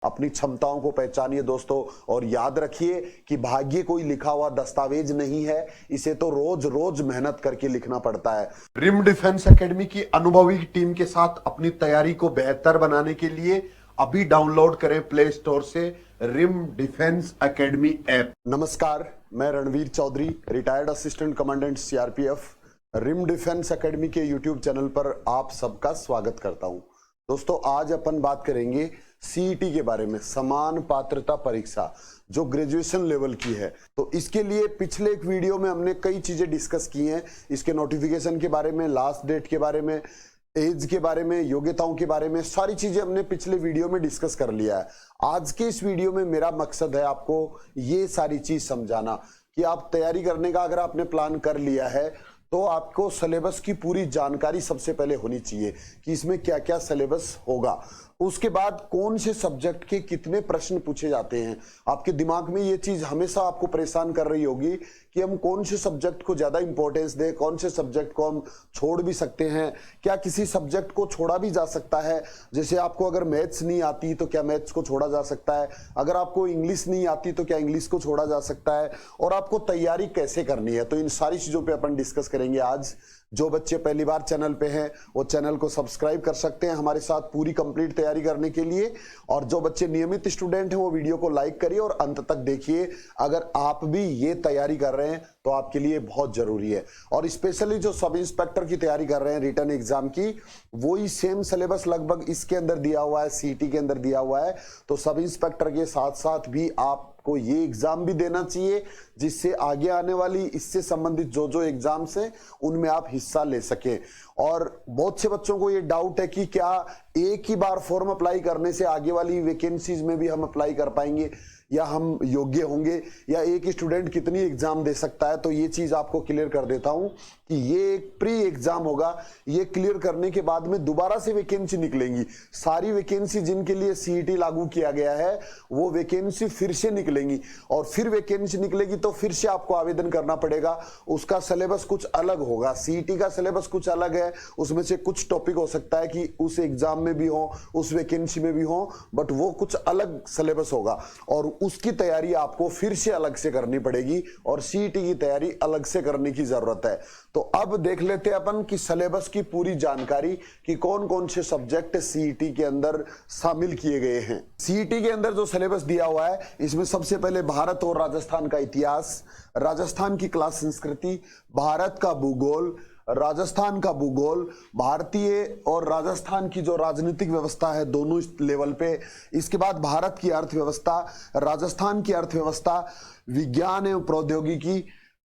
अपनी क्षमताओं को पहचानिए दोस्तों, और याद रखिए कि भाग्य कोई लिखा हुआ दस्तावेज नहीं है, इसे तो रोज रोज मेहनत करके लिखना पड़ता है। रिम डिफेंस एकेडमी की अनुभवी टीम के साथ अपनी तैयारी को बेहतर बनाने के लिए अभी डाउनलोड करें प्ले स्टोर से रिम डिफेंस एकेडमी ऐप। नमस्कार, मैं Ranveer Chaudhary, retired assistant commandant CRPF, Rim Defence Academy के यूट्यूब चैनल पर आप सबका स्वागत करता हूं। दोस्तों, आज अपन बात करेंगे सीईटी के बारे में, समान पात्रता परीक्षा जो ग्रेजुएशन लेवल की है। तो इसके लिए पिछले एक वीडियो में हमने कई चीजें डिस्कस की हैं, इसके नोटिफिकेशन के बारे में, लास्ट डेट के बारे में, एज के बारे में, योग्यताओं के बारे में, सारी चीजें हमने पिछले वीडियो में डिस्कस कर लिया है। आज के इस वीडियो में मेरा मकसद है आपको ये सारी चीज समझाना कि आप तैयारी करने का अगर आपने प्लान कर लिया है तो आपको सिलेबस की पूरी जानकारी सबसे पहले होनी चाहिए कि इसमें क्या क्या सिलेबस होगा। उसके बाद कौन से सब्जेक्ट के कितने प्रश्न पूछे जाते हैं। आपके दिमाग में ये चीज हमेशा आपको परेशान कर रही होगी कि हम कौन से सब्जेक्ट को ज्यादा इंपॉर्टेंस दें, कौन से सब्जेक्ट को हम छोड़ भी सकते हैं, क्या किसी सब्जेक्ट को छोड़ा भी जा सकता है। जैसे आपको अगर मैथ्स नहीं आती तो क्या मैथ्स को छोड़ा जा सकता है, अगर आपको इंग्लिश नहीं आती तो क्या इंग्लिश को छोड़ा जा सकता है, और आपको तैयारी कैसे करनी है। तो इन सारी चीजों पर अपन डिस्कस करेंगे आज। जो बच्चे पहली बार चैनल पे हैं वो चैनल को सब्सक्राइब कर सकते हैं हमारे साथ पूरी कंप्लीट तैयारी करने के लिए, और जो बच्चे नियमित स्टूडेंट हैं वो वीडियो को लाइक करिए और अंत तक देखिए। अगर आप भी ये तैयारी कर रहे हैं तो आपके लिए बहुत जरूरी है। और स्पेशली जो सब इंस्पेक्टर की तैयारी कर रहे हैं रिटर्न एग्जाम की, वही सेम सिलेबस लगभग इसके अंदर दिया हुआ है, सीटी के अंदर दिया हुआ है। तो सब इंस्पेक्टर के साथ साथ भी आपको ये एग्जाम भी देना चाहिए जिससे आगे आने वाली इससे संबंधित जो जो एग्जाम्स हैं उनमें आप हिस्सा ले सकें। और बहुत से बच्चों को ये डाउट है कि क्या एक ही बार फॉर्म अप्लाई करने से आगे वाली वैकेंसीज में भी हम अप्लाई कर पाएंगे, या हम योग्य होंगे, या एक स्टूडेंट कितनी एग्जाम दे सकता है। तो ये चीज आपको क्लियर कर देता हूं कि ये एक प्री एग्जाम होगा। ये क्लियर करने के बाद में दोबारा से वैकेंसी निकलेंगी। सारी वैकेंसी जिनके लिए सीईटी लागू किया गया है वो वैकेंसी फिर से निकलेंगी, और फिर वैकेंसी निकलेगी तो फिर से आपको आवेदन करना पड़ेगा। उसका सिलेबस कुछ अलग होगा, सीईटी का सिलेबस कुछ अलग है। उसमें से कुछ टॉपिक हो सकता है कि उस एग्जाम में भी हो, उस वैकेंसी में भी हो, बट वो कुछ अलग सिलेबस होगा और उसकी तैयारी आपको फिर से अलग से करनी पड़ेगी, और सीईटी की तैयारी अलग से करने की जरूरत है। तो अब देख लेते हैं अपन कि सिलेबस की पूरी जानकारी कि कौन कौन से सब्जेक्ट सीईटी के अंदर शामिल किए गए हैं। सीईटी के अंदर जो सिलेबस दिया हुआ है इसमें सबसे पहले भारत और राजस्थान का इतिहास, राजस्थान की कला संस्कृति, भारत का भूगोल, राजस्थान का भूगोल, भारतीय और राजस्थान की जो राजनीतिक व्यवस्था है दोनों लेवल पे, इसके बाद भारत की अर्थव्यवस्था, राजस्थान की अर्थव्यवस्था, विज्ञान एवं प्रौद्योगिकी,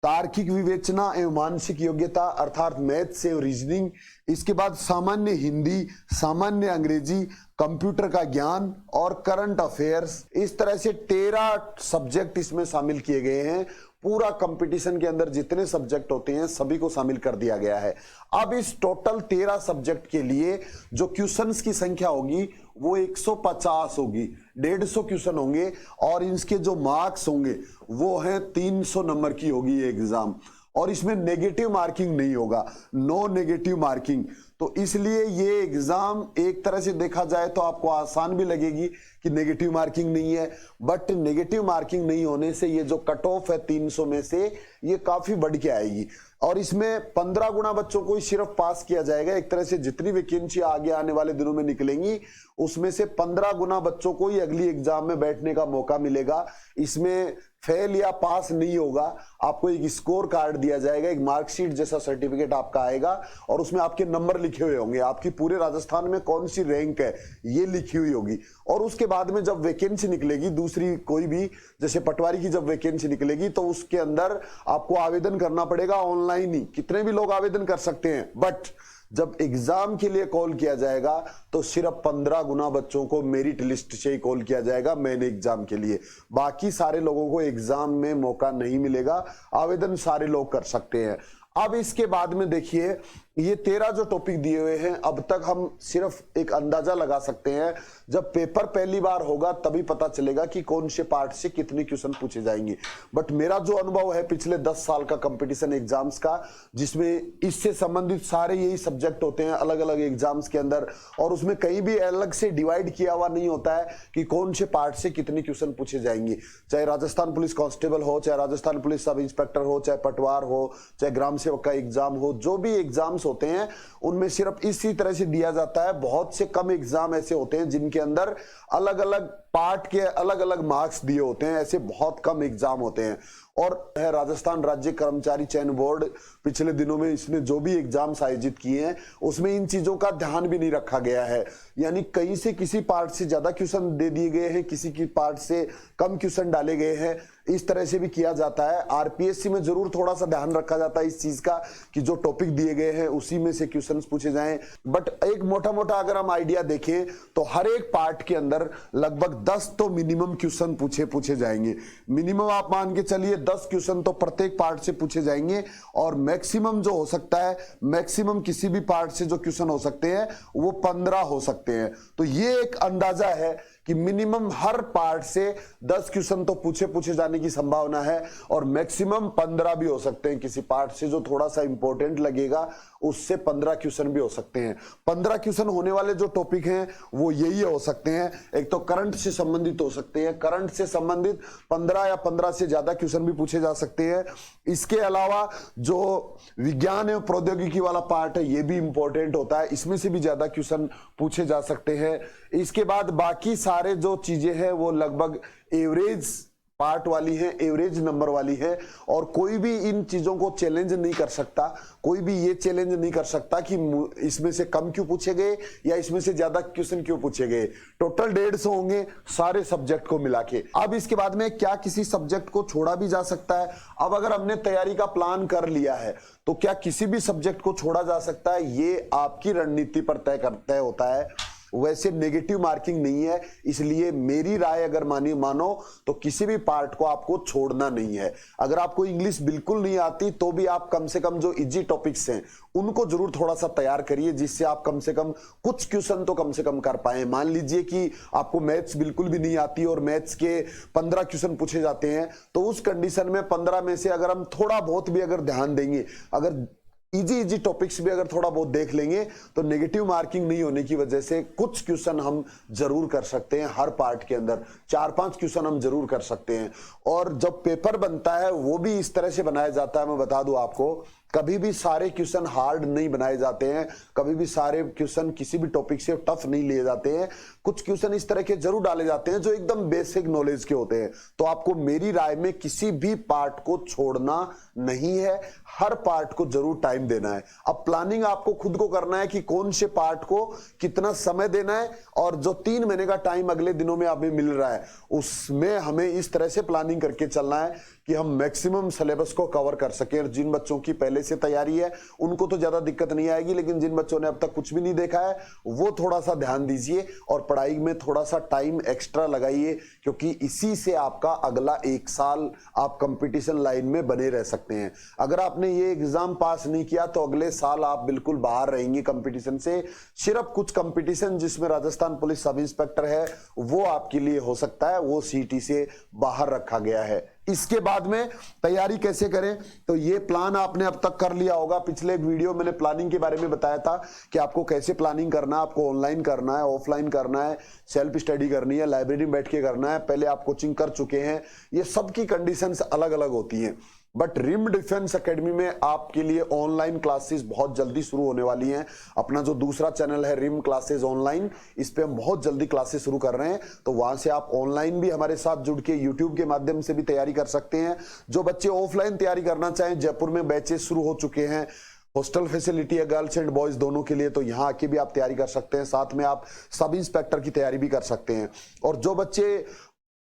तार्किक विवेचना एवं मानसिक योग्यता अर्थात मैथ्स एवं रीजनिंग, इसके बाद सामान्य हिंदी, सामान्य अंग्रेजी, कंप्यूटर का ज्ञान और करंट अफेयर्स। इस तरह से 13 सब्जेक्ट इसमें शामिल किए गए हैं। पूरा कंपटीशन के अंदर जितने सब्जेक्ट होते हैं सभी को शामिल कर दिया गया है। अब इस टोटल 13 सब्जेक्ट के लिए जो क्वेश्चंस की संख्या होगी वो 150 होगी, 150 क्वेश्चन होंगे, और इसके जो मार्क्स होंगे वो है 300 नंबर की होगी ये एग्जाम। और इसमें नेगेटिव मार्किंग नहीं होगा, नो नेगेटिव मार्किंग। तो इसलिए ये एग्जाम एक तरह से देखा जाए तो आपको आसान भी लगेगी कि नेगेटिव मार्किंग नहीं है, बट नेगेटिव मार्किंग नहीं होने से ये जो कट ऑफ है 300 में से ये काफी बढ़ के आएगी। और इसमें 15 गुना बच्चों को ही सिर्फ पास किया जाएगा। एक तरह से जितनी वैकेंसी आगे आने वाले दिनों में निकलेंगी उसमें से 15 गुना बच्चों को ही अगली एग्जाम में बैठने का मौका मिलेगा। इसमें फेल या पास नहीं होगा, आपको एक स्कोर कार्ड दिया जाएगा, एक मार्कशीट जैसा सर्टिफिकेट आपका आएगा, और उसमें आपके नंबर लिखे हुए होंगे, आपकी पूरे राजस्थान में कौन सी रैंक है ये लिखी हुई होगी। और उसके बाद में जब वैकेंसी निकलेगी दूसरी कोई भी, जैसे पटवारी की जब वैकेंसी निकलेगी तो उसके अंदर आपको आवेदन करना पड़ेगा ऑनलाइन ही, कितने भी लोग आवेदन कर सकते हैं। बट जब एग्जाम के लिए कॉल किया जाएगा तो सिर्फ 15 गुना बच्चों को मेरिट लिस्ट से ही कॉल किया जाएगा मेन एग्जाम के लिए। बाकी सारे लोगों को एग्जाम में मौका नहीं मिलेगा, आवेदन सारे लोग कर सकते हैं। अब इसके बाद में देखिए ये 13 जो टॉपिक दिए हुए हैं, अब तक हम सिर्फ एक अंदाजा लगा सकते हैं। जब पेपर पहली बार होगा तभी पता चलेगा कि कौन से पार्ट से कितने क्वेश्चन पूछे जाएंगे। बट मेरा जो अनुभव है पिछले 10 साल का कंपटीशन एग्जाम्स का, जिसमें इससे संबंधित सारे यही सब्जेक्ट होते हैं अलग अलग एग्जाम्स के अंदर, और उसमें कहीं भी अलग से डिवाइड किया हुआ नहीं होता है कि कौन से पार्ट से कितने क्वेश्चन पूछे जाएंगे। चाहे राजस्थान पुलिस कांस्टेबल हो, चाहे राजस्थान पुलिस सब इंस्पेक्टर हो, चाहे पटवार हो, चाहे ग्राम सेवक का एग्जाम हो, जो भी एग्जाम्स होते हैं उनमें सिर्फ इसी तरह से दिया जाता है। बहुत से कम एग्जाम ऐसे होते हैं जिनके अंदर अलग अलग पार्ट के अलग अलग मार्क्स दिए होते हैं, ऐसे बहुत कम एग्जाम होते हैं। और है राजस्थान राज्य कर्मचारी चयन बोर्ड, पिछले दिनों में इसने जो भी एग्जाम्स आयोजित किए हैं उसमें इन चीजों का ध्यान भी नहीं रखा गया है। यानी कहीं से किसी पार्ट से ज्यादा क्वेश्चन दे दिए गए हैं, किसी की पार्ट से कम क्वेश्चन डाले गए हैं, इस तरह से भी किया जाता है। आरपीएससी में जरूर थोड़ा सा ध्यान रखा जाता है इस चीज का कि जो टॉपिक दिए गए हैं उसी में से क्वेश्चन पूछे जाएं। बट एक मोटा मोटा अगर हम आइडिया देखें तो हर एक पार्ट के अंदर लगभग 10 तो मिनिमम क्वेश्चन पूछे जाएंगे। मिनिमम आप मान के चलिए 10 क्वेश्चन तो प्रत्येक पार्ट से पूछे जाएंगे, और मैक्सिमम जो हो सकता है, मैक्सिमम किसी भी पार्ट से जो क्वेश्चन हो सकते हैं वो 15 हो सकते हैं। तो ये एक अंदाजा है कि मिनिमम हर पार्ट से 10 क्वेश्चन तो पूछे जाने की संभावना है, और मैक्सिमम 15 भी हो सकते हैं। किसी पार्ट से जो थोड़ा सा इंपॉर्टेंट लगेगा उससे 15 क्वेश्चन भी हो सकते हैं। 15 क्वेश्चन होने वाले जो टॉपिक हैं वो यही हो सकते हैं। एक तो करंट से संबंधित हो सकते हैं, करंट से संबंधित 15 या 15 से ज्यादा क्वेश्चन भी पूछे जा सकते हैं। इसके अलावा जो विज्ञान एवं प्रौद्योगिकी वाला पार्ट है ये भी इंपॉर्टेंट होता है, इसमें से भी ज्यादा क्वेश्चन पूछे जा सकते हैं। इसके बाद बाकी सारे जो चीजें हैं वो लगभग एवरेज पार्ट वाली है, एवरेज नंबर वाली है, और कोई भी इन चीजों को चैलेंज नहीं कर सकता। कोई भी ये चैलेंज नहीं कर सकता कि इसमें से कम क्यों पूछे गए या इसमें से ज्यादा क्वेश्चन क्यों पूछे गए। टोटल 150 होंगे सारे सब्जेक्ट को मिला के। अब इसके बाद में क्या किसी सब्जेक्ट को छोड़ा भी जा सकता है? अब अगर हमने तैयारी का प्लान कर लिया है तो क्या किसी भी सब्जेक्ट को छोड़ा जा सकता है? ये आपकी रणनीति पर तय होता है। वैसे नेगेटिव मार्किंग नहीं है, इसलिए मेरी राय अगर मानो तो किसी भी पार्ट को आपको छोड़ना नहीं है। अगर आपको इंग्लिश बिल्कुल नहीं आती तो भी आप कम से कम जो इजी टॉपिक्स हैं उनको जरूर थोड़ा सा तैयार करिए, जिससे आप कम से कम कुछ क्वेश्चन तो कम से कम कर पाए। मान लीजिए कि आपको मैथ्स बिल्कुल भी नहीं आती और मैथ्स के 15 क्वेश्चन पूछे जाते हैं, तो उस कंडीशन में 15 में से अगर हम थोड़ा बहुत भी अगर ध्यान देंगे, अगर इजी टॉपिक्स भी अगर थोड़ा बहुत देख लेंगे तो नेगेटिव मार्किंग नहीं होने की वजह से कुछ क्वेश्चन हम जरूर कर सकते हैं। हर पार्ट के अंदर 4-5 क्वेश्चन हम जरूर कर सकते हैं। और जब पेपर बनता है वो भी इस तरह से बनाया जाता है, मैं बता दूं आपको, कभी भी सारे क्वेश्चन हार्ड नहीं बनाए जाते हैं, कभी भी सारे क्वेश्चन किसी भी टॉपिक से टफ नहीं लिए जाते हैं। कुछ क्वेश्चन इस तरह के जरूर डाले जाते हैं जो एकदम बेसिक नॉलेज के होते हैं। तो आपको मेरी राय में किसी भी पार्ट को छोड़ना नहीं है, हर पार्ट को जरूर टाइम देना है। अब प्लानिंग आपको खुद को करना है कि कौन से पार्ट को कितना समय देना है, और जो 3 महीने का टाइम अगले दिनों में हमें मिल रहा है उसमें हमें इस तरह से प्लानिंग करके चलना है कि हम मैक्सिमम सिलेबस को कवर कर सकें। और जिन बच्चों की पहले से तैयारी है उनको तो ज्यादा दिक्कत नहीं आएगी, लेकिन जिन बच्चों ने अब तक कुछ भी नहीं देखा है वो थोड़ा सा ध्यान दीजिए और पढ़ाई में थोड़ा सा टाइम एक्स्ट्रा लगाइए, क्योंकि इसी से आपका अगला 1 साल आप कंपटीशन लाइन में बने रह सकते हैं। अगर आपने ये एग्जाम पास नहीं किया तो अगले साल आप बिल्कुल बाहर रहेंगे कंपटीशन से। सिर्फ कुछ कंपटीशन जिसमें राजस्थान पुलिस सब इंस्पेक्टर है वो आपके लिए हो सकता है, वो सीटी से बाहर रखा गया है। इसके बाद में तैयारी कैसे करें, तो ये प्लान आपने अब तक कर लिया होगा। पिछले एक वीडियो मैंने प्लानिंग के बारे में बताया था कि आपको कैसे प्लानिंग करना है, आपको ऑनलाइन करना है, ऑफलाइन करना है, सेल्फ स्टडी करनी है, लाइब्रेरी में बैठ के करना है, पहले आप कोचिंग कर चुके हैं। ये सब की कंडीशंस अलग अलग होती हैं। बट रिम डिफेंस एकेडमी में आपके लिए ऑनलाइन क्लासेस बहुत जल्दी शुरू होने वाली हैं। अपना जो दूसरा चैनल है रिम क्लासेस ऑनलाइन, इस पे हम बहुत जल्दी क्लासेस शुरू कर रहे हैं, तो वहां से आप ऑनलाइन भी हमारे साथ जुड़ के यूट्यूब के माध्यम से भी तैयारी कर सकते हैं। जो बच्चे ऑफलाइन तैयारी करना चाहें, जयपुर में बैचेस शुरू हो चुके हैं, हॉस्टल फैसिलिटी है गर्ल्स एंड बॉयज दोनों के लिए, तो यहाँ आके भी आप तैयारी कर सकते हैं। साथ में आप सब इंस्पेक्टर की तैयारी भी कर सकते हैं। और जो बच्चे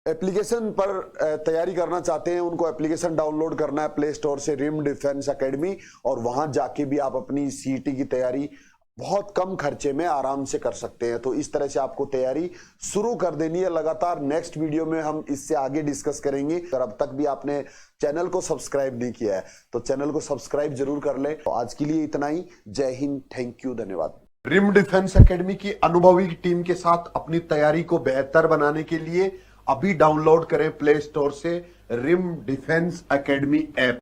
एप्लीकेशन पर तैयारी करना चाहते हैं उनको एप्लीकेशन डाउनलोड करना है प्ले स्टोर से, रिम डिफेंस एकेडमी, और वहां जाके भी आप अपनी सीईटी की तैयारी बहुत कम खर्चे में आराम से कर सकते हैं। तो इस तरह से आपको तैयारी शुरू कर देनी है लगातार। नेक्स्ट वीडियो में हम इससे आगे डिस्कस करेंगे। अगर अब तक भी आपने चैनल को सब्सक्राइब नहीं किया है तो चैनल को सब्सक्राइब जरूर कर लें। तो आज के लिए इतना ही। जय हिंद, थैंक यू, धन्यवाद। रिम डिफेंस एकेडमी की अनुभवी टीम के साथ अपनी तैयारी को बेहतर बनाने के लिए अभी डाउनलोड करें प्ले स्टोर से रिम डिफेंस एकेडमी ऐप।